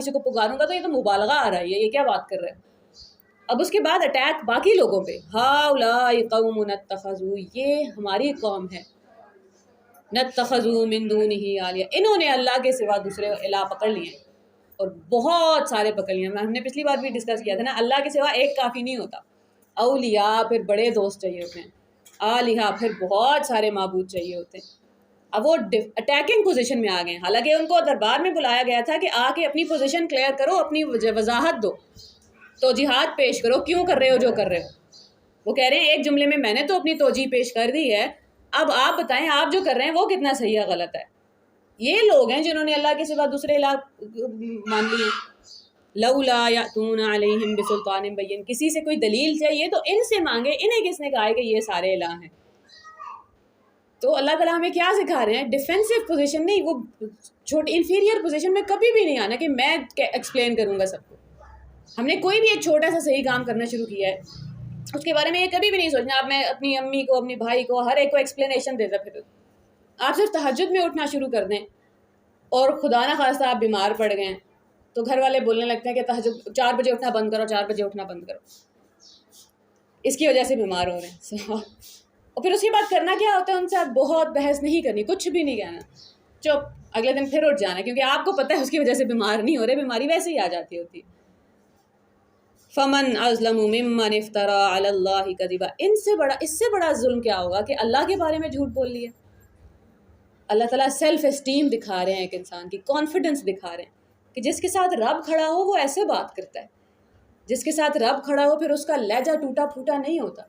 کسی کو پکاروں گا تو یہ تو مبالغہ آ رہا ہے، یہ کیا بات کر رہے ہیں. اب اس کے بعد اٹیک باقی لوگوں پہ، ہؤلاء قوم اتخذوا، یہ ہماری قوم ہے، نتخذوا من دونہ آلیہ، انہوں نے اللہ کے سوا دوسرے الہ پکڑ لیے اور بہت سارے پکڑ لیے. ہم نے پچھلی بار بھی ڈسکس کیا تھا نا، اللہ کے سوا ایک کافی نہیں ہوتا. اولیاء پھر بڑے دوست چاہیے ہوتے ہیں، آلہہ پھر بہت سارے معبود چاہیے ہوتے ہیں. اب وہ اٹیکنگ پوزیشن میں آ گئے ہیں، حالانکہ ان کو دربار میں بلایا گیا تھا کہ آ کے اپنی پوزیشن کلیئر کرو، اپنی وضاحت دو، توجیحات پیش کرو کیوں کر رہے ہو جو کر رہے ہو. وہ کہہ رہے ہیں ایک جملے میں نے تو اپنی توجیہ پیش کر دی ہے، اب آپ بتائیں آپ جو کر رہے ہیں وہ کتنا صحیح ہے غلط ہے. یہ لوگ ہیں جنہوں نے اللہ کے سوا دوسرے الہ مان لیے. لولا یاتون علیہم بسلطان بین، کسی سے کوئی دلیل چاہیے تو ان سے مانگے، انہیں کس نے کہا ہے کہ یہ سارے الہ ہیں. تو اللہ تعالیٰ ہمیں کیا سکھا رہے ہیں؟ ڈیفینسو پوزیشن نہیں، وہ چھوٹی انفیریئر پوزیشن میں کبھی بھی نہیں آنا کہ میں ایکسپلین کروں گا سب کو. ہم نے کوئی بھی ایک چھوٹا سا صحیح کام کرنا شروع کیا ہے، اس کے بارے میں یہ کبھی بھی نہیں سوچنا اب میں اپنی امی کو، اپنی بھائی کو، ہر ایک کو ایکسپلینیشن دیتا پھر. آپ صرف تہجد میں اٹھنا شروع کر دیں اور خدا نہ خواستہ آپ بیمار پڑ گئے تو گھر والے بولنے لگتے ہیں کہ تہجد 4 بجے اٹھنا بند کرو، 4 بجے اٹھنا بند کرو، اس کی وجہ سے بیمار ہو رہے ہیں. اور پھر اس کے بعد کرنا کیا ہوتا ہے؟ ان سے آپ بہت بحث نہیں کرنی، کچھ بھی نہیں کہنا، چپ، اگلے دن پھر اٹھ جانا، کیونکہ آپ کو پتہ ہے اس کی وجہ سے بیمار نہیں ہو رہے، بیماری ویسے ہی آ جاتی ہوتی. فمن اظلم ممن افترى علی اللہ کذبا، اس سے بڑا ظلم کیا ہوگا کہ اللہ کے بارے میں جھوٹ بول لیا. اللہ تعالیٰ سیلف اسٹیم دکھا رہے ہیں، ایک انسان کی کانفیڈنس دکھا رہے ہیں کہ جس کے ساتھ رب کھڑا ہو وہ ایسے بات کرتا ہے، جس کے ساتھ رب کھڑا ہو پھر اس کا لہجہ ٹوٹا پھوٹا نہیں ہوتا.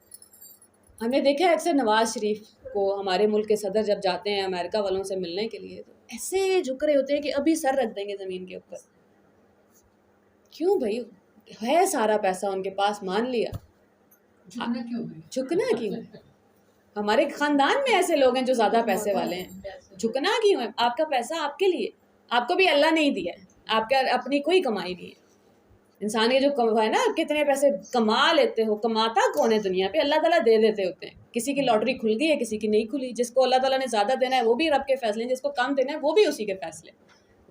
ہم نے دیکھا ہے اکثر نواز شریف کو، ہمارے ملک کے صدر جب جاتے ہیں امریکہ والوں سے ملنے کے لیے تو ایسے جھک رہے ہوتے ہیں کہ ابھی سر رکھ دیں گے زمین کے اوپر. کیوں بھائی؟ ہے سارا پیسہ ان کے پاس، مان لیا، جھکنا کیوں ہے؟ ہمارے خاندان میں ایسے لوگ ہیں جو زیادہ پیسے والے ہیں، جھکنا کیوں ہے؟ آپ کا پیسہ آپ کے لیے، آپ کو بھی اللہ نہیں دیا ہے، آپ کا اپنی کوئی کمائی نہیں ہے. انسان یہ جو کمائے نا، کتنے پیسے کما لیتے ہو، کماتا کون ہے دنیا پہ؟ اللہ تعالیٰ دے دیتے ہوتے ہیں. کسی کی لاٹری کھل گئی ہے، کسی کی نہیں کھلی. جس کو اللہ تعالیٰ نے زیادہ دینا ہے وہ بھی رب کے فیصلے ہیں، جس کو کم دینا ہے وہ بھی اسی کے فیصلے،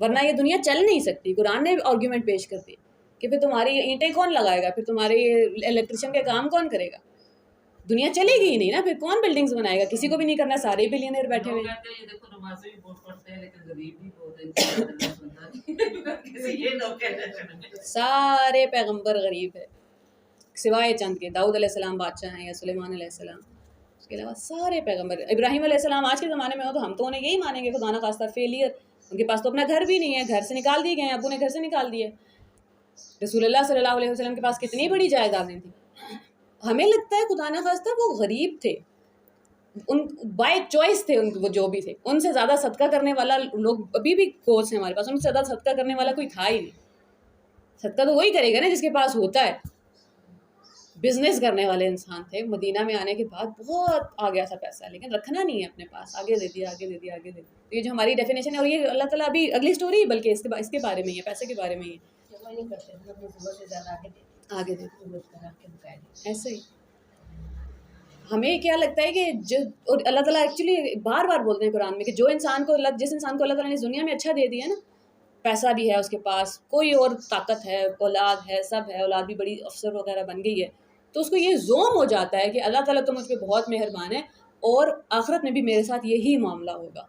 ورنہ یہ دنیا چل نہیں سکتی. قرآن نے آرگیومنٹ پیش کر دی کہ پھر تمہاری اینٹیں کون لگائے گا، پھر تمہارے الیکٹریشین کے کام کون کرے گا؟ دنیا چلے گی ہی نہیں نا، پھر کون بلڈنگز بنائے گا؟ کسی کو بھی نہیں کرنا، سارے بلینئر بیٹھے ہوئے ہیں. سارے پیغمبر غریب ہے سوائے چند کے. داؤد علیہ السلام بادشاہ ہیں یا سلیمان علیہ السلام، اس کے علاوہ سارے پیغمبر. ابراہیم علیہ السلام آج کے زمانے میں ہو تو ہم تو انہیں یہی مانیں گے خدا نہ خواستہ فیلئر. ان کے پاس تو اپنا گھر بھی نہیں ہے، گھر سے نکال دیے گئے ہیں، ابو نے گھر سے نکال دیے. رسول اللہ صلی اللہ علیہ وسلم کے پاس کتنی بڑی جائیدادیں تھیں. ہمیں لگتا ہے خدا نہ خواستہ وہ غریب تھے، ان بائی چوائس تھے، ان وہ جو بھی تھے. ان سے زیادہ صدقہ کرنے والا لوگ ابھی بھی کوچ ہیں ہمارے پاس، ان سے زیادہ صدقہ کرنے والا کوئی تھا ہی نہیں. صدقہ تو وہی کرے گا نا جس کے پاس ہوتا ہے. بزنس کرنے والے انسان تھے. مدینہ میں آنے کے بعد بہت آ گیا تھا پیسہ، لیکن رکھنا نہیں ہے اپنے پاس، آگے دے دیا، آگے دے دیا، آگے دے دیا. یہ جو ہماری ڈیفینیشن ہے، اور یہ اللہ تعالیٰ ابھی اگلی اسٹوری بلکہ اس کے بارے میں ہی ہے، پیسے کے بارے میں ہی ہے. آگے دے ایسے ہی. ہمیں کیا لگتا ہے کہ اور اللہ تعالیٰ ایکچولی بار بار بولتے ہیں قرآن میں کہ جس انسان کو اللہ تعالیٰ نے دنیا میں اچھا دے دیا نا، پیسہ بھی ہے اس کے پاس، کوئی اور طاقت ہے، اولاد ہے، سب ہے، اولاد بھی بڑی افسر وغیرہ بن گئی ہے، تو اس کو یہ زوم ہو جاتا ہے کہ اللہ تعالیٰ تو مجھ پہ بہت مہربان ہے اور آخرت میں بھی میرے ساتھ یہی معاملہ ہوگا.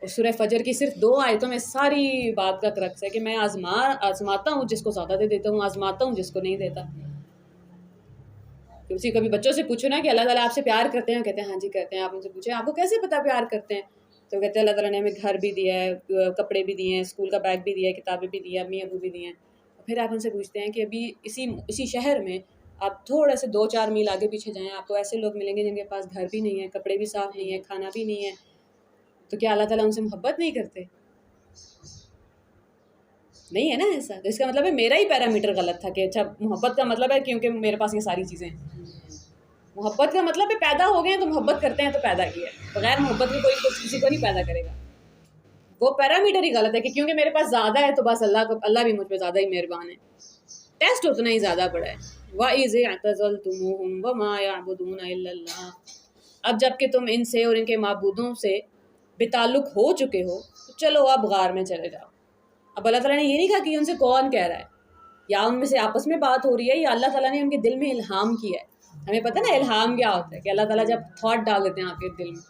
اور سورہ فجر کی صرف 2 آیتوں میں ساری بات کا کرکس ہے کہ میں آزماتا ہوں جس کو زیادہ دے دیتا ہوں، آزماتا ہوں جس کو نہیں دیتا. اسی کبھی بچوں سے پوچھو نا کہ اللہ تعالیٰ آپ سے پیار کرتے ہیں، کہتے ہیں ہاں جی کرتے ہیں. آپ ان سے پوچھیں آپ کو کیسے پتہ پیار کرتے ہیں؟ تو کہتے ہیں اللہ تعالیٰ نے ہمیں گھر بھی دیا ہے، کپڑے بھی دیے ہیں، اسکول کا بیگ بھی دیا ہے، کتابیں بھی دی ہیں، امی ابو بھی دیے ہیں. پھر آپ ان سے پوچھتے ہیں کہ ابھی اسی شہر میں آپ تھوڑے سے 2-4 میل آگے پیچھے جائیں، آپ کو ایسے لوگ ملیں گے جن کے پاس گھر بھی نہیں ہے، کپڑے بھی صاف نہیں ہے، کھانا بھی نہیں ہے. تو کیا اللہ تعالیٰ ان سے محبت نہیں کرتے؟ نہیں ہے نا ایسا. تو اس کا مطلب ہے میرا ہی پیرامیٹر غلط تھا کہ اچھا محبت کا مطلب ہے کیونکہ میرے پاس یہ ساری چیزیں ہیں. محبت کا مطلب ہے پیدا ہو گئے ہیں تو محبت کرتے ہیں تو پیدا کیا ہے، بغیر محبت کے کوئی کسی کو نہیں پیدا کرے گا. وہ پیرامیٹر ہی غلط ہے کہ کیونکہ میرے پاس زیادہ ہے تو بس اللہ بھی مجھ پہ زیادہ ہی مہربان ہے. ٹیسٹ اتنا ہی زیادہ بڑا ہے. وَإِذِ اعْتَزَلْتُمُوهُمْ وَمَا يَعْبُدُونَ إِلَّا اللَّهَ، اب جب کہ تم ان سے اور ان کے معبودوں سے بے تعلق ہو چکے ہو تو چلو اب غار میں چلے جاؤ. اب اللہ تعالیٰ نے یہ نہیں کہا کہ ان سے کون کہہ رہا ہے، یا ان میں سے آپس میں بات ہو رہی ہے، یا اللہ تعالیٰ نے ان کے دل میں الہام کیا ہے. ہمیں پتہ نا الہام کیا ہوتا ہے، کہ اللہ تعالیٰ جب تھاٹ ڈال دیتے ہیں آپ کے دل میں.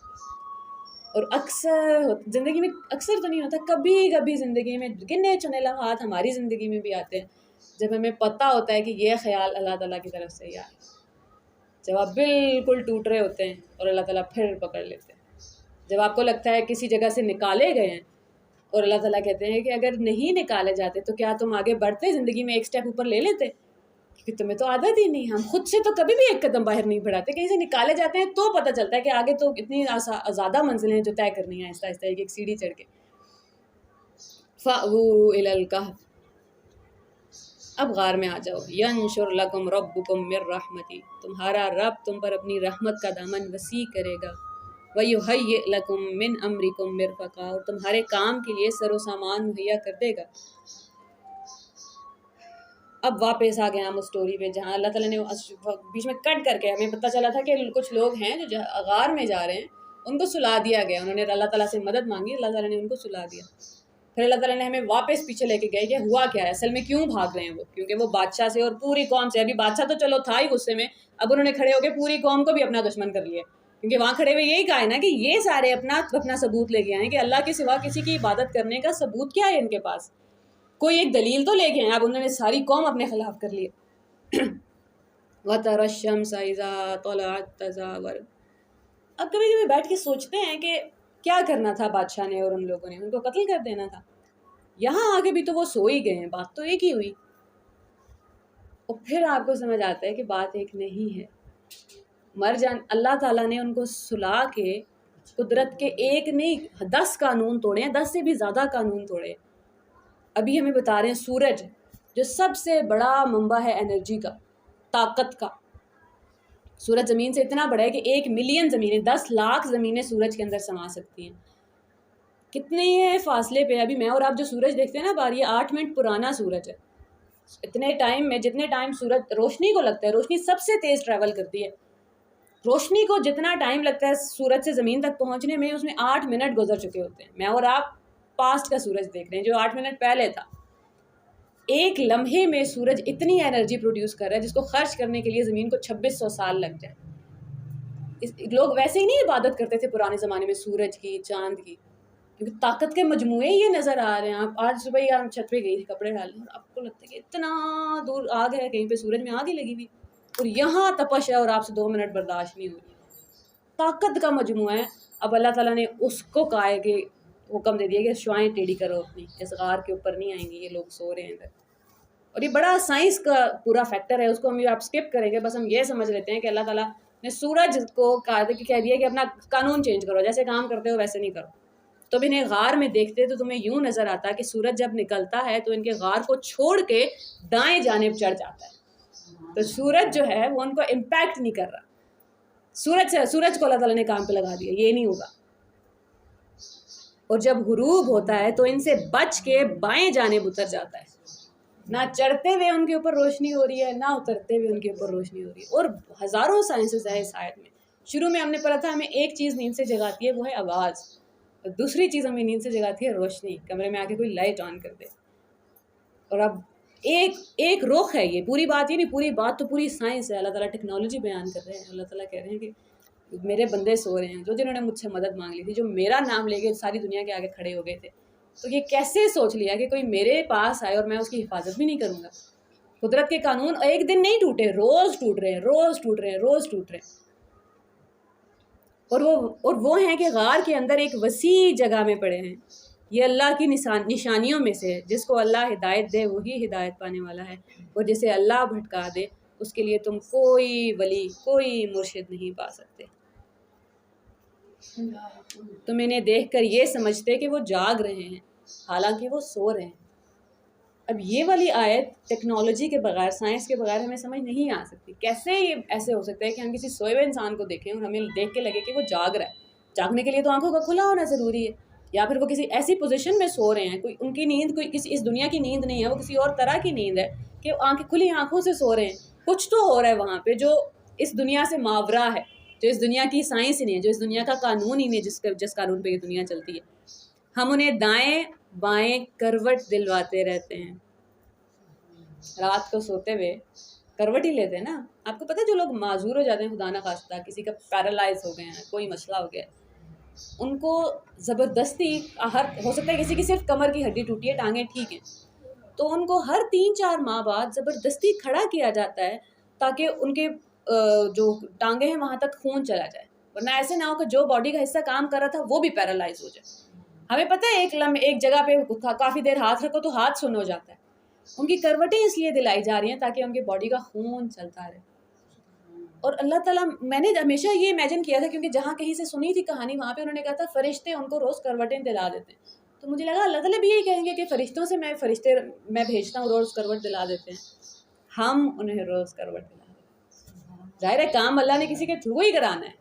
اور اکثر زندگی میں، اکثر تو نہیں ہوتا، کبھی کبھی زندگی میں گنے چنے لمحات ہماری زندگی میں بھی آتے ہیں جب ہمیں پتہ ہوتا ہے کہ یہ خیال اللہ تعالیٰ کی طرف سے ہی آیا، جب آپ بالکل ٹوٹ رہے ہوتے ہیں اور اللہ تعالیٰ پھر پکڑ لیتے ہیں، جب آپ کو لگتا ہے کسی جگہ سے نکالے گئے ہیں اور اللہ تعالیٰ کہتے ہیں کہ اگر نہیں نکالے جاتے تو کیا تم آگے بڑھتے، زندگی میں ایک سٹیپ اوپر لے لیتے، کیونکہ تمہیں تو عادت ہی نہیں. ہم خود سے تو کبھی بھی ایک قدم باہر نہیں بڑھاتے، کہیں سے نکالے جاتے ہیں تو پتہ چلتا ہے کہ آگے تو اتنی زیادہ منزلیں جو طے کرنی ہیں، آہستہ آہستہ ایک سیڑھی چڑھ کے. فَأْوُوا إِلَى الْكَهْفِ، اب غار میں آ جاؤ. يَنشُرْ لَكُمْ رَبُّكُمْ مِنْ رَحْمَتِهِ، تمہارا رب تم پر اپنی رحمت کا دامن وسیع کرے گا. وَيُهَيِّئْ لَكُمْ مِنْ أَمْرِكُمْ مِرْفَقًا، اور تمہارے کام کے لیے سر و سامان مہیا کر دے گا. اب واپس آ گئے ہم اس سٹوری پہ جہاں اللہ تعالیٰ نے بیچ میں کٹ کر کے ہمیں پتہ چلا تھا کہ کچھ لوگ ہیں جو غار میں جا رہے ہیں، ان کو سلا دیا گیا. انہوں نے اللہ تعالیٰ سے مدد مانگی، اللہ تعالیٰ نے ان کو سلا دیا. پھر اللہ تعالیٰ نے ہمیں واپس پیچھے لے کے گئے کہ ہوا کیا ہے اصل میں، کیوں بھاگ رہے ہیں وہ، کیونکہ وہ بادشاہ سے اور پوری قوم سے، ابھی بادشاہ تو چلو تھا ہی غصے میں، اب انہوں نے کھڑے ہو کے پوری قوم کو بھی اپنا دشمن کر لیا، کیونکہ وہاں کھڑے ہوئے یہی کہا ہے نا کہ یہ سارے اپنا ثبوت لے کے آئے کہ اللہ کے سوا کسی کی عبادت کرنے کا ثبوت کیا ہے ان کے پاس، کوئی ایک دلیل تو لے کے آئے. اب انہوں نے ساری قوم اپنے خلاف کر لی. وَتَرَى الشَّمْسَ إِذَا طَلَعَتْ تَزَاوَرُ، اب کبھی کبھی بیٹھ کے سوچتے ہیں کہ کیا کرنا تھا بادشاہ نے اور ان لوگوں نے، ان کو قتل کر دینا تھا. یہاں آگے بھی تو وہ سو ہی گئے ہیں، بات تو ایک ہی ہوئی. اور پھر آپ کو سمجھ آتا ہے کہ بات ایک نہیں ہے. اللہ تعالیٰ نے ان کو سلا کے قدرت کے ایک نہیں 10 قانون توڑے ہیں، 10 سے بھی زیادہ قانون توڑے. ابھی ہمیں بتا رہے ہیں سورج جو سب سے بڑا منبع ہے انرجی کا، طاقت کا، سورج زمین سے اتنا بڑا ہے کہ 1 ملین زمینیں، 10 لاکھ زمینیں سورج کے اندر سما سکتی ہیں. کتنے فاصلے پہ ابھی میں اور آپ جو سورج دیکھتے ہیں نا باہر، یہ 8 منٹ پرانا سورج ہے. اتنے ٹائم میں جتنے ٹائم سورج روشنی کو لگتا ہے، روشنی سب سے تیز ٹریول کرتی ہے، روشنی کو جتنا ٹائم لگتا ہے سورج سے زمین تک پہنچنے میں، اس میں 8 منٹ گزر چکے ہوتے ہیں. میں اور آپ پاسٹ کا سورج دیکھ رہے ہیں جو 8 منٹ پہلے تھا. ایک لمحے میں سورج اتنی انرجی پروڈیوس کر رہا ہے جس کو خرچ کرنے کے لیے زمین کو 2600 سال لگ جائے. لوگ ویسے ہی نہیں عبادت کرتے تھے پرانے زمانے میں سورج کی، چاند کی، کیونکہ طاقت کے مجموعے یہ نظر آ رہے ہیں. آپ آج صبح ہی آپ چھت پہ گئی تھی کپڑے ڈالنے اور آپ کو لگتا ہے کہ اتنا دور آگ ہے، کہیں پہ سورج میں آگ ہی لگی ہوئی اور یہاں تپش ہے اور آپ سے 2 منٹ برداشت نہیں ہو رہی. طاقت کا مجموعہ ہے. اب اللہ تعالیٰ نے اس کو کہا ہے کہ حکم دے دیا کہ شعائیں ٹیڑھی کرو اپنی، اس غار کے اوپر نہیں آئیں گی، یہ لوگ سو رہے ہیں ادھر. اور یہ بڑا سائنس کا پورا فیکٹر ہے، اس کو ہم آپ اسکپ کریں گے. بس ہم یہ سمجھ لیتے ہیں کہ اللہ تعالیٰ نے سورج کو کہہ دیا کہ اپنا قانون چینج کرو، جیسے کام کرتے ہو ویسے نہیں کرو. تو اب انہیں غار میں دیکھتے تو تمہیں یوں نظر آتا کہ سورج جب نکلتا ہے تو ان کے غار کو چھوڑ کے دائیں جانب چڑھ جاتا ہے. تو سورج جو ہے وہ ان کو امپیکٹ نہیں کر رہا. سورج کو اللہ تعالیٰ نے کام پہ لگا دیا، یہ نہیں ہوگا. اور جب غروب ہوتا ہے تو ان سے بچ کے بائیں جانب اتر جاتا ہے. نہ چڑھتے ہوئے ان کے اوپر روشنی ہو رہی ہے، نہ اترتے ہوئے ان کے اوپر روشنی ہو رہی ہے. اور ہزاروں سائنسز ہے اس آیت میں. شروع میں ہم نے پڑھا تھا ہمیں ایک چیز نیند سے جگاتی ہے، وہ ہے آواز. اور دوسری چیز ہمیں نیند سے جگاتی ہے روشنی، کمرے میں آ کے کوئی لائٹ آن کر دے. اور اب ایک رخ ہے، یہ پوری بات یہ نہیں، پوری بات تو پوری سائنس ہے. اللہ تعالیٰ ٹیکنالوجی بیان کر رہے ہیں. اللہ تعالیٰ کہہ رہے ہیں کہ میرے بندے سو رہے ہیں، جنہوں نے مجھ سے مدد مانگ لی تھی، جو میرا نام لے کے ساری دنیا کے آگے کھڑے ہو گئے تھے. تو یہ کیسے سوچ لیا کہ کوئی میرے پاس آئے اور میں اس کی حفاظت بھی نہیں کروں گا. قدرت کے قانون ایک دن نہیں ٹوٹے، روز ٹوٹ رہے ہیں، روز ٹوٹ رہے ہیں، روز ٹوٹ رہے ہیں. اور وہ ہیں کہ غار کے اندر ایک وسیع جگہ میں پڑے ہیں. یہ اللہ کی نشانیوں میں سے ہے. جس کو اللہ ہدایت دے وہی ہدایت پانے والا ہے، اور جسے اللہ بھٹکا دے اس کے لیے تم کوئی ولی، کوئی مرشد نہیں پا سکتے. تم انہیں دیکھ کر یہ سمجھتے کہ وہ جاگ رہے ہیں، حالانکہ وہ سو رہے ہیں. اب یہ والی آیت ٹیکنالوجی کے بغیر، سائنس کے بغیر ہمیں سمجھ نہیں آ سکتی. کیسے یہ ایسے ہو سکتا ہے کہ ہم کسی سوئے ہوئے انسان کو دیکھیں اور ہمیں دیکھ کے لگے کہ وہ جاگ رہا ہے. جاگنے کے لیے تو آنکھوں کا کھلا ہونا ضروری ہے، یا پھر وہ کسی ایسی پوزیشن میں سو رہے ہیں، کوئی ان کی نیند کوئی کسی اس دنیا کی نیند نہیں ہے، وہ کسی اور طرح کی نیند ہے کہ آنکھیں کھلی آنکھوں سے سو رہے ہیں. کچھ تو ہو رہا ہے وہاں پہ جو اس دنیا سے ماورا ہے، جو اس دنیا کی سائنس ہی نہیں ہے، جو اس دنیا کا قانون ہی نہیں ہے، جس قانون پہ یہ دنیا چلتی ہے. ہم انہیں دائیں بائیں کروٹ دلواتے رہتے ہیں. رات کو سوتے ہوئے کروٹ ہی لیتے ہیں نا. آپ کو پتہ ہے جو لوگ معذور ہو جاتے ہیں خدا نہ خواستہ, کسی کا پیرالائز ہو گئے ہیں, کوئی مسئلہ ہو گیا, ان کو زبردستی ہو سکتا ہے کسی کی صرف کمر کی ہڈی ٹوٹی ہے, ٹانگیں ٹھیک ہیں, تو ان کو ہر 3-4 ماہ بعد زبردستی کھڑا کیا جاتا ہے تاکہ ان کے جو ٹانگیں ہیں وہاں تک خون چلا جائے, ورنہ ایسے نہ ہو کہ جو باڈی کا حصہ کام کر رہا تھا وہ بھی پیرالائز ہو جائے. ہمیں پتہ ہے ایک جگہ پہ کافی دیر ہاتھ رکھو تو ہاتھ سن ہو جاتا ہے. ان کی کروٹیں اس لیے دلائی جا رہی ہیں تاکہ ان کی باڈی کا خون چلتا رہے. اور اللہ تعالیٰ, میں نے ہمیشہ یہ امیجن کیا تھا کیونکہ جہاں کہیں سے سنی تھی کہانی, وہاں پہ انہوں نے کہا تھا فرشتے ان کو روز کروٹیں دلا دیتے ہیں. تو مجھے لگا اللہ تعالیٰ بھی یہی کہیں گے کہ فرشتوں سے میں بھیجتا ہوں روز کروٹ دلا دیتے ہیں. ہم انہیں روز کروٹ دلا دیتے ہیں. ظاہر ہے کام اللہ نے کسی کے تھرو ہی کرانا ہے,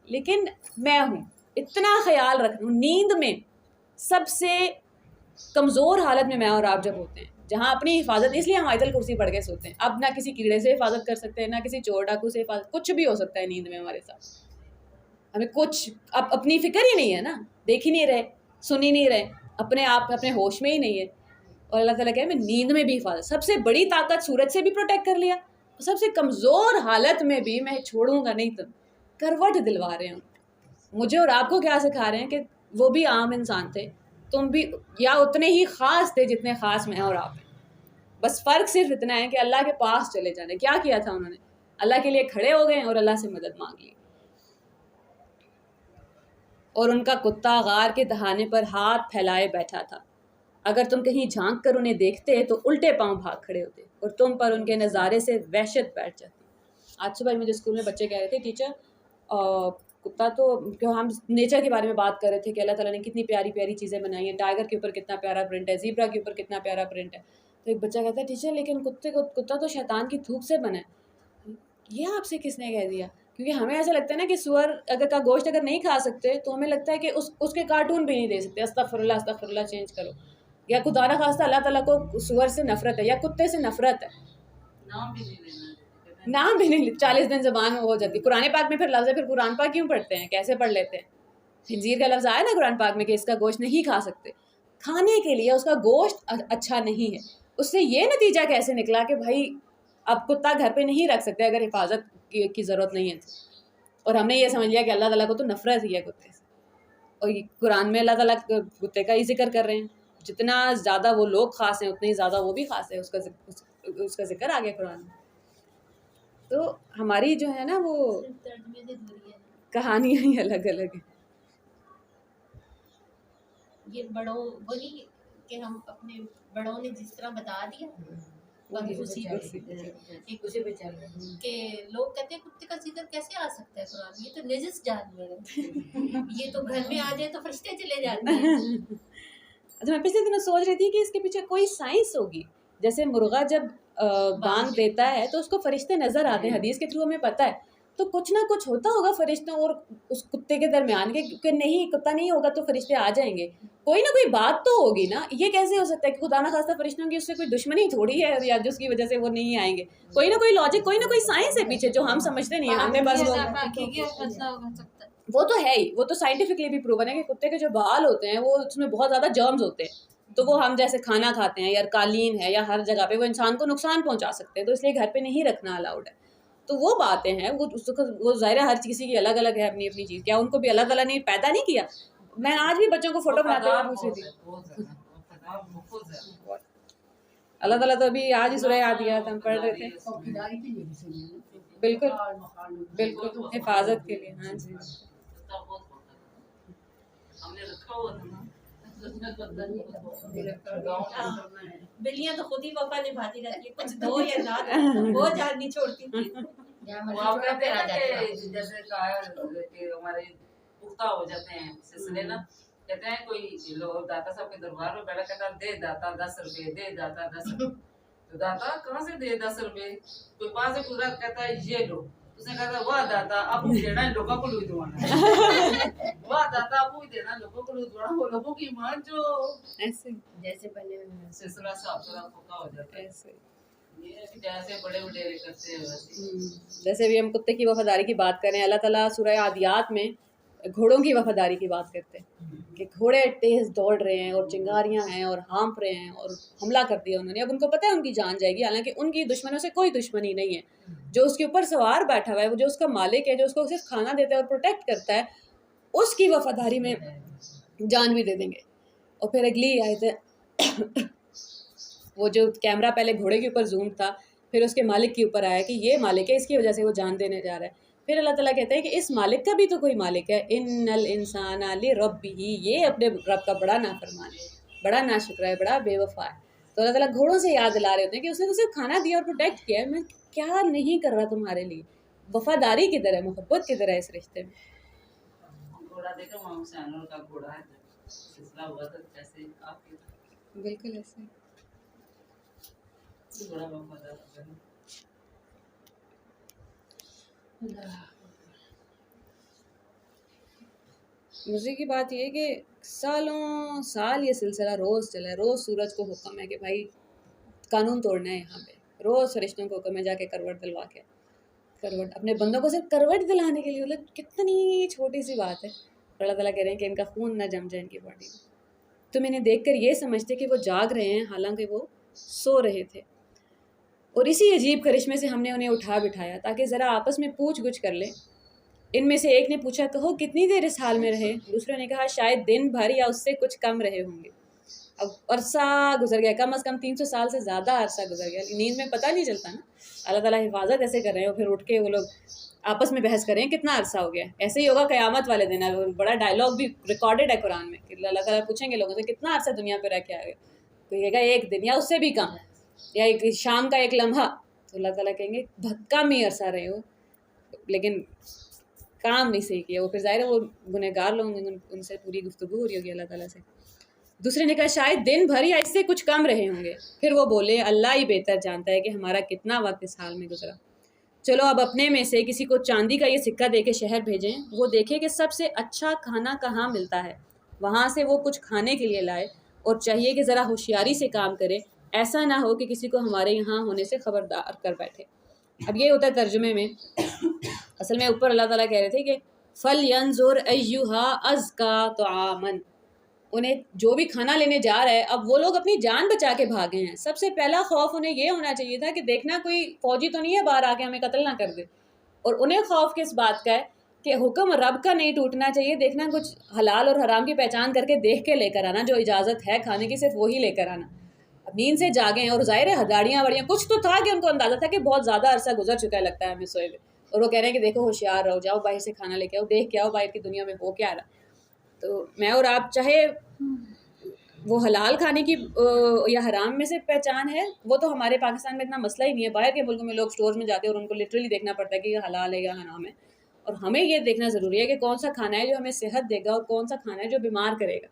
لیکن میں ہوں اتنا خیال رکھوں. نیند میں سب سے کمزور حالت میں اور آپ جب ہوتے ہیں, جہاں اپنی حفاظت, اس لیے ہم آیت الکرسی پڑھ کے سوتے ہیں. اب نہ کسی کیڑے سے حفاظت کر سکتے ہیں, نہ کسی چور ڈاکو سے حفاظت, کچھ بھی ہو سکتا ہے نیند میں ہمارے ساتھ. ہمیں کچھ اب اپنی فکر ہی نہیں ہے نا, دیکھ ہی نہیں رہے, سن ہی نہیں رہے, اپنے آپ اپنے ہوش میں ہی نہیں ہے. اور اللہ تعالیٰ کہے میں نیند میں بھی حفاظت, سب سے بڑی طاقت سورج سے بھی پروٹیکٹ کر لیا, سب سے کمزور حالت میں بھی میں چھوڑوں گا نہیں. تم کروٹ دلوا رہے ہیں مجھے اور آپ کو. کیا سکھا رہے ہیں کہ وہ بھی عام انسان تھے, تم بھی یا اتنے ہی خاص تھے جتنے خاص میں اور آپ ہیں. بس فرق صرف اتنا ہے کہ اللہ کے پاس چلے جانے. کیا کیا تھا انہوں نے, اللہ کے لیے کھڑے ہو گئے اور اللہ سے مدد مانگ لی. اور ان کا کتا غار کے دہانے پر ہاتھ پھیلائے بیٹھا تھا. اگر تم کہیں جھانک کر انہیں دیکھتے تو الٹے پاؤں بھاگ کھڑے ہوتے اور تم پر ان کے نظارے سے وحشت بیٹھ جاتی. آج صبح مجھے اسکول میں بچے کہہ رہے تھے ٹیچر کتا تو, کہ ہم نیچر کے بارے میں بات کر رہے تھے کہ اللہ تعالیٰ نے کتنی پیاری پیاری چیزیں بنائی ہیں, ٹائیگر کے اوپر کتنا پیارا پرنٹ ہے, زیبرا کے اوپر کتنا پیارا پرنٹ ہے. تو ایک بچہ کہتا ہے ٹیچر لیکن کتا تو شیطان کی تھوک سے بنا ہے. یہ آپ سے کس نے کہہ دیا؟ کیونکہ ہمیں ایسا لگتا ہے نا کہ سور کا گوشت اگر نہیں کھا سکتے تو ہمیں لگتا ہے کہ اس کے کارٹون بھی نہیں دے سکتے. استغفر اللہ چینج کرو. یا خدا نہ خواستہ اللہ تعالیٰ کو سور سے نفرت ہے یا کتے سے نفرت ہے, نام بھی نہیں 40 دن زبان میں ہو جاتی. قرآن پاک میں پھر لفظ ہے, پھر قرآن پاک کیوں پڑھتے ہیں, کیسے پڑھ لیتے ہیں؟ خنزیر کا لفظ آیا نا قرآن پاک میں کہ اس کا گوشت نہیں کھا سکتے. کھانے کے لیے اس کا گوشت اچھا نہیں ہے. اس سے یہ نتیجہ کیسے نکلا کہ بھائی اب کتا گھر پہ نہیں رکھ سکتے اگر حفاظت کی ضرورت نہیں ہے. اور ہم نے یہ سمجھ لیا کہ اللہ تعالیٰ کو تو نفرت ہی ہے کتے سے. اور قرآن میں اللہ تعالیٰ کتے کا ہی ذکر کر رہے ہیں. جتنا زیادہ وہ لوگ خاص ہیں اتنے ہی زیادہ وہ بھی خاص ہے. اس کا ذکر آ گیا قرآن میں. تو ہماری جو ہے نا وہ کہانیاں ہی الگ الگ ہیں. یہ بڑوں وہی کہ ہم اپنے بڑوں نے جس طرح بتا دیا کہ لوگ کہتے ہیں کتے کا ذکر کیسے آ سکتا ہے قرآن میں, یہ تو نجس جانور ہے, یہ تو گھر میں آ جائے تو فرشتے چلے جاتے ہیں. اچھا میں پچھلے دنوں سوچ رہی تھی کہ اس کے پیچھے کوئی سائنس ہوگی. جیسے مرغا جب بانگ دیتا ہے تو اس کو فرشتے نظر آتے ہیں, حدیث کے تھرو ہمیں پتہ ہے. تو کچھ نہ کچھ ہوتا ہوگا فرشتوں اور اس کتے کے درمیان کے, کیونکہ نہیں کتا نہیں ہوگا تو فرشتے آ جائیں گے. کوئی نہ کوئی بات تو ہوگی نا. یہ کیسے ہو سکتا ہے کہ خدا نہ خواستہ فرشتوں کی اس سے کوئی دشمنی تھوڑی ہے یا جس کی وجہ سے وہ نہیں آئیں گے. کوئی نہ کوئی لاجک, کوئی نہ کوئی سائنس ہے پیچھے جو ہم سمجھتے نہیں ہیں. ہم نے بس وہ تو ہے ہی, وہ تو سائنٹیفکلی بھی پروون ہے کہ کتے کے جو بال ہوتے ہیں وہ اس میں بہت زیادہ جرمز ہوتے ہیں. تو وہ ہم جیسے کھانا کھاتے ہیں یا قالین ہے یا ہر جگہ پہ وہ انسان کو نقصان پہنچا سکتے ہیں, تو اس لیے گھر پہ نہیں رکھنا الاؤڈ ہے. تو وہ باتیں ہیں, وہ ظاہر ہے ہر کسی کی الگ الگ ہے اپنی اپنی چیز. کیا ان کو بھی اللہ تعالیٰ نے پیدا نہیں کیا؟ میں آج بھی بچوں کو فوٹو بناتے ہوئے پوچھ رہی تھی. اللہ تعالیٰ تو ابھی آج ہی سورہ عادیات ہم پڑھ رہے تھے. بالکل بالکل حفاظت کے لیے. ہاں جی بلیاں تو خود ہی وفا نبھاتی رہتی ہے, کچھ دو یا نہ دو وہ جان نہیں چھوڑتی. وہ کہتے ہیں کہ جیسے ہمارے پختہ ہو جاتے ہیں سلسلے نا, کہتے ہیں کوئی لوگ داتا صاحب کے دربار میں بیٹھا کہتا دے داتا 10 روپے, دے داتا 10 روپے. تو داتا کہاں سے دے 10 روپے؟ کوئی پاس سے گزرا کہتا ہے یہ لو. اس نے کہا واہ داتا آپ دینا لوگوں کو لوٹ دوانا, واہ داتا آپ دینا لوگوں کو لوٹ دوانا. وہ لوگوں کی ایمان جو ایسے جیسے بنے ہوئے سلسلہ صاحب تھوڑا پکا ہو جاتا ہے. جیسے بڑے وڈیرے کرتے ہیں جیسے بھی ہم کتے کی وفاداری کی بات کریں, اللہ تعالیٰ سورہ عادیات میں گھوڑوں کی وفاداری کی بات کرتے ہیں. کہ گھوڑے تیز دوڑ رہے ہیں اور چنگاریاں ہیں اور ہانپ رہے ہیں اور حملہ کر دیا انہوں نے. اب ان کو پتہ ہے ان کی جان جائے گی، حالانکہ ان کی دشمنوں سے کوئی دشمنی نہیں ہے. جو اس کے اوپر سوار بیٹھا ہوا ہے، وہ جو اس کا مالک ہے، جو اس کو صرف کھانا دیتا ہے اور پروٹیکٹ کرتا ہے، اس کی وفاداری میں جان بھی دے دیں گے. اور پھر اگلی آیت ہے وہ جو کیمرہ پہلے گھوڑے کے اوپر زوم تھا، پھر اس کے مالک کے اوپر آیا کہ یہ مالک ہے، اس کی وجہ سے وہ جان دینے جا رہا ہے. پھر اللہ تعالیٰ کہتے ہیں کہ اس مالک کا بھی تو کوئی مالک ہے. ان الانسان لربہ، یہ اپنے رب کا بڑا نافرمان ہے، بڑا ناشکرا ہے، بڑا بے وفا ہے. تو اللہ تعالیٰ گھوڑوں سے یاد دلا رہے ہوتے ہیں کہ اس نے تو صرف کھانا دیا اور پروٹیکٹ کیا ہے، میں کیا نہیں کر رہا تمہارے لیے. وفاداری کی طرح، محبت کی طرح اس رشتے میں. گھوڑا دیکھو ماں حسین کا گھوڑا ہے، سلسلہ ہوا تھا جیسے آپ کے بالکل ایسے بڑا وفادار ہے. مزے کی بات یہ ہے کہ سالوں سال یہ سلسلہ روز چلا ہے. روز سورج کو حکم ہے کہ بھائی قانون توڑنا ہے یہاں پہ. روز فرشتوں کو حکم ہے جا کے کروٹ دلوا کے، کروٹ اپنے بندوں کو صرف کروٹ دلانے کے لیے. مطلب کتنی چھوٹی سی بات ہے. اللہ تعالیٰ کہہ رہے ہیں کہ ان کا خون نہ جم جائے ان کی باڈی میں. تم انہیں دیکھ کر یہ سمجھتے کہ وہ جاگ رہے ہیں، حالانکہ وہ سو رہے تھے. اور اسی عجیب کرشمے سے ہم نے انہیں اٹھا بٹھایا تاکہ ذرا آپس میں پوچھ گچھ کر لیں. ان میں سے ایک نے پوچھا کہو کتنی دیر اس حال میں رہے؟ دوسرے نے کہا شاید دن بھر یا اس سے کچھ کم رہے ہوں گے. اب عرصہ گزر گیا، کم از کم 300 سال سے زیادہ عرصہ گزر گیا. نیند میں پتہ نہیں چلتا نا. اللہ تعالیٰ حفاظت ایسے کر رہے ہیں اور پھر اٹھ کے وہ لوگ آپس میں بحث کریں کتنا عرصہ ہو گیا. ایسے ہی ہوگا قیامت والے دن. بڑا ڈائلاگ بھی ریکارڈڈ ہے قرآن میں کہ اللہ تعالیٰ پوچھیں گے لوگوں سے کتنا عرصہ دنیا پہ رہ کے آئے. کوئی کہے گا ایک دن یا اس سے بھی کم، یا ایک شام کا ایک لمحہ. تو اللہ تعالیٰ کہیں گے کم ہی عرصہ رہے ہو لیکن کام نہیں صحیح کیا. وہ پھر ظاہر ہے وہ گنہگار لوگ ہیں، ان سے پوری گفتگو ہو رہی ہوگی اللہ تعالیٰ سے. دوسرے نے کہا شاید دن بھر یا اس سے کچھ کم رہے ہوں گے. پھر وہ بولے اللہ ہی بہتر جانتا ہے کہ ہمارا کتنا وقت اس حال میں گزرا. چلو اب اپنے میں سے کسی کو چاندی کا یہ سکہ دے کے شہر بھیجیں، وہ دیکھے کہ سب سے اچھا کھانا کہاں ملتا ہے، وہاں سے وہ کچھ کھانے کے لیے لائے. اور چاہیے کہ ذرا ہوشیاری سے کام کرے، ایسا نہ ہو کہ کسی کو ہمارے یہاں ہونے سے خبردار کر بیٹھے. اب یہ ہوتا ہے ترجمے میں. اصل میں اوپر اللہ تعالیٰ کہہ رہے تھے کہ فَلْيَنظُرْ أَيُّهَا أَزْكَىٰ طَعَامًا. انہیں جو بھی کھانا لینے جا رہا ہے، اب وہ لوگ اپنی جان بچا کے بھاگے ہیں. سب سے پہلا خوف انہیں یہ ہونا چاہیے تھا کہ دیکھنا کوئی فوجی تو نہیں ہے باہر آ کے ہمیں قتل نہ کر دے. اور انہیں خوف کس بات کا ہے کہ حکم رب کا نہیں ٹوٹنا چاہیے. دیکھنا کچھ حلال اور حرام کی پہچان کر کے دیکھ کے لے کر آنا، جو اجازت ہے کھانے کی صرف وہی لے کر آنا. اب نیند سے جاگے ہیں اور ظاہر ہے گاڑیاں واڑیاں کچھ تو تھا کہ ان کو اندازہ تھا کہ بہت زیادہ عرصہ گزر چکا ہے لگتا ہے ہمیں سوئے ہوئے. اور وہ کہہ رہے ہیں کہ دیکھو ہوشیار رہو، جاؤ باہر سے کھانا لے کے آؤ، دیکھ کے آؤ باہر کی دنیا میں ہو کیا رہا. تو میں اور آپ چاہے وہ حلال کھانے کی یا حرام میں سے پہچان ہے، وہ تو ہمارے پاکستان میں اتنا مسئلہ ہی نہیں ہے. باہر کے ملکوں میں لوگ سٹورز میں جاتے ہیں اور ان کو لٹرلی دیکھنا پڑتا ہے کہ یہ حلال ہے یا حرام ہے. اور ہمیں یہ دیکھنا ضروری ہے کہ کون سا کھانا ہے جو ہمیں صحت دے گا اور کون سا کھانا ہے جو بیمار کرے گا.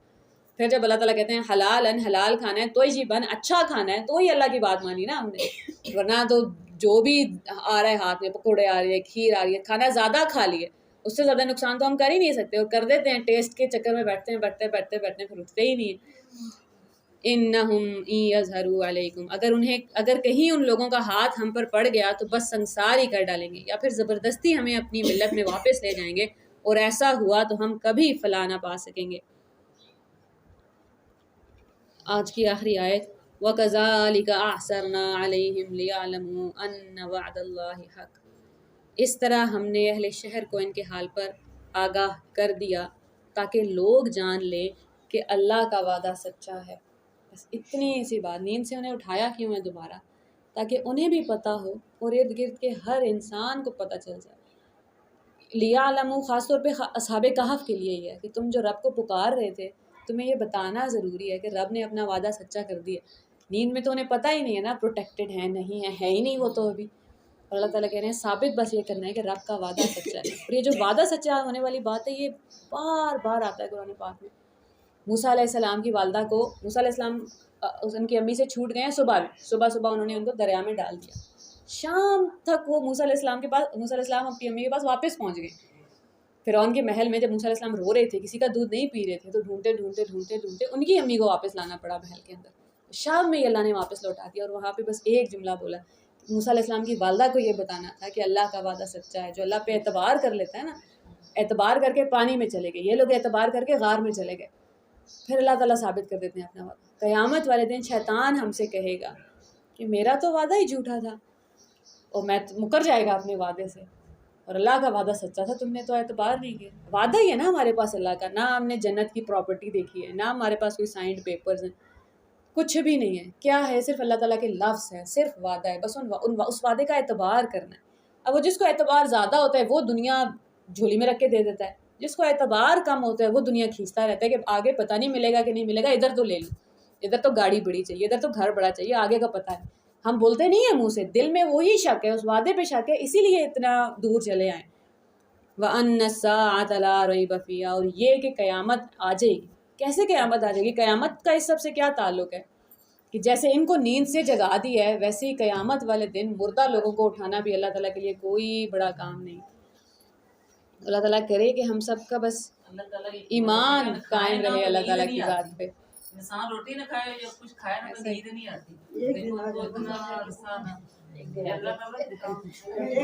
پھر جب اللہ تعالیٰ کہتے ہیں حلال کھانا ہے تو ہی بن اچھا کھانا ہے، تو ہی اللہ کی بات مانی نا ہم نے. ورنہ تو جو بھی آ رہا ہے ہاتھ میں، پکوڑے آ رہی ہے، کھیر آ رہی ہے، کھانا زیادہ کھا لیے، اس سے زیادہ نقصان تو ہم کر ہی نہیں سکتے. اور کر دیتے ہیں ٹیسٹ کے چکر میں، بیٹھتے ہیں پھر اٹھتے ہی نہیں ہیں. انہم ان یظہروا علیکم، اگر کہیں ان لوگوں کا ہاتھ ہم پر پڑ گیا تو بس سنسار ہی کر ڈالیں گے، یا پھر زبردستی ہمیں اپنی ملت میں واپس لے جائیں گے. اور ایسا ہوا تو ہم کبھی فلاح نہ پا سکیں گے. آج کی آخری آیت وَكَذَلِكَ أَعْثَرْنَا عَلَيْهِمْ لِيَعْلَمُوا أَنَّ وَعْدَ اللَّهِ حَقٌّ. اس طرح ہم نے اہل شہر کو ان کے حال پر آگاہ کر دیا تاکہ لوگ جان لیں کہ اللہ کا وعدہ سچا ہے. بس اتنی سی بات. نیند سے انہیں اٹھایا کیوں ہے دوبارہ؟ تاکہ انہیں بھی پتہ ہو اور ارد گرد کے ہر انسان کو پتہ چل جائے. لِيَعْلَمُوا خاص طور پہ اصحاب کہف کے لیے یہ ہے کہ تم جو رب کو پکار رہے تھے، تمہیں یہ بتانا ضروری ہے کہ رب نے اپنا وعدہ سچا کر دیا. نیند میں تو انہیں پتہ ہی نہیں ہے نا پروٹیکٹڈ ہیں نہیں ہے ہی نہیں وہ تو ابھی. اور اللہ تعالیٰ کہہ رہے ہیں ثابت بس یہ کرنا ہے کہ رب کا وعدہ سچا ہے. اور یہ جو وعدہ سچا ہونے والی بات ہے یہ بار بار آتا ہے قرآن پاک میں. موسیٰ علیہ السلام کی والدہ کو، موسیٰ علیہ السلام ان کی امی سے چھوٹ گئے ہیں صبح انہوں نے ان کو دریا میں ڈال دیا. شام تک وہ موسیٰ علیہ السلام اپنی امی کے پاس واپس پہنچ گئے. فرعون کے محل میں جب موسیٰ علیہ السلام رو رہے تھے، کسی کا دودھ نہیں پی رہے تھے، تو ڈھونڈتے ان کی امی کو واپس لانا پڑا محل کے اندر. شام میں اللہ نے واپس لوٹا دیا. اور وہاں پہ بس ایک جملہ بولا. موسیٰ علیہ السلام کی والدہ کو یہ بتانا تھا کہ اللہ کا وعدہ سچا ہے. جو اللہ پہ اعتبار کر لیتا ہے نا، اعتبار کر کے پانی میں چلے گئے. یہ لوگ اعتبار کر کے غار میں چلے گئے. پھر اللہ تعالیٰ ثابت کر دیتے ہیں اپنا وعدہ. قیامت والے دن شیطان ہم سے کہے گا کہ میرا تو وعدہ ہی جھوٹا تھا، اور میں مکر جائے گا اپنے وعدے سے، اور اللہ کا وعدہ سچا تھا، تم نے تو اعتبار نہیں کیا. وعدہ ہی ہے نا ہمارے پاس اللہ کا، نہ ہم نے جنت کی پراپرٹی دیکھی ہے، نہ ہمارے پاس کوئی سائنڈ پیپرز ہیں، کچھ بھی نہیں ہے. کیا ہے؟ صرف اللہ تعالیٰ کے لفظ ہیں، صرف وعدہ ہے، بس اس وعدے کا اعتبار کرنا ہے. اب وہ جس کو اعتبار زیادہ ہوتا ہے وہ دنیا جھولی میں رکھ کے دے دیتا ہے، جس کو اعتبار کم ہوتا ہے وہ دنیا کھینچتا رہتا ہے کہ آگے پتہ نہیں ملے گا کہ نہیں ملے گا، ادھر تو لے لوں، ادھر تو گاڑی بڑی چاہیے، ادھر تو گھر بڑا چاہیے، آگے کا پتہ ہے. ہم بولتے نہیں ہیں منہ سے، دل میں وہی شک ہے، اس وعدے پہ شک ہے، اسی لیے اتنا دور چلے آئیں. وَأَنَّ السَّاعَةَ لَا رَيْبَ فِيهَا، اور یہ کہ قیامت آ جائے گی. کیسے قیامت آ جائے گی؟ قیامت کا اس سب سے کیا تعلق ہے کہ جیسے ان کو نیند سے جگا دی ہے، ویسے ہی قیامت والے دن مردہ لوگوں کو اٹھانا بھی اللہ تعالیٰ کے لیے کوئی بڑا کام نہیں. اللہ تعالیٰ کرے کہ ہم سب کا بس اللہ تعالیٰ ایمان قائم رہے اللہ تعالیٰ کی ذات پہ. انسان روٹی نہ کھائے یا کچھ کھائے نا تو نیند نہیں آتی. لیکن وہ اتنا عرصہ نا اللہ تعالیٰ ایک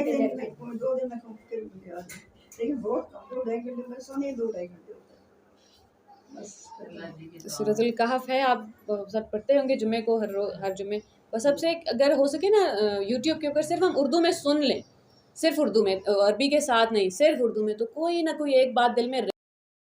دن میں 2 دن میں پھر مجھے آ جائے، لیکن بہت کم 2-2.5 گھنٹے میں سونے 2-2.5 گھنٹے ہوتا ہے بس. سورۃ الکہف ہے، آپ سب پڑھتے ہوں گے جمعے کو، ہر جمعے. بس سب سے اگر ہو سکے نا یوٹیوب کے اوپر صرف ہم اردو میں سن لیں، صرف اردو میں، عربی کے ساتھ نہیں، صرف اردو میں، تو کوئی نہ کوئی ایک بات دل میں